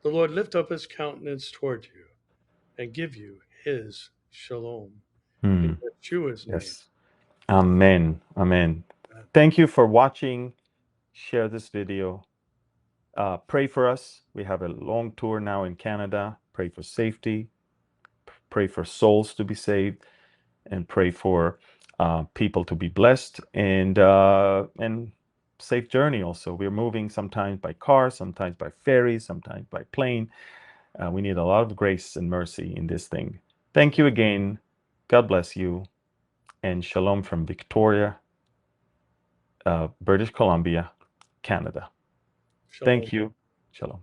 The Lord lift up his countenance toward you and give you his shalom. In Yeshua's name.
Yes. Amen. Amen.
Amen.
Thank you for watching. Share this video. Pray for us. We have a long tour now in Canada. Pray for safety. Pray for souls to be saved, and pray for people to be blessed and safe journey. Also, we're moving sometimes by car, sometimes by ferry, sometimes by plane. We need a lot of grace and mercy in this thing. Thank you again. God bless you, and shalom from Victoria, British Columbia, Canada.
Shalom.
Thank you. Shalom.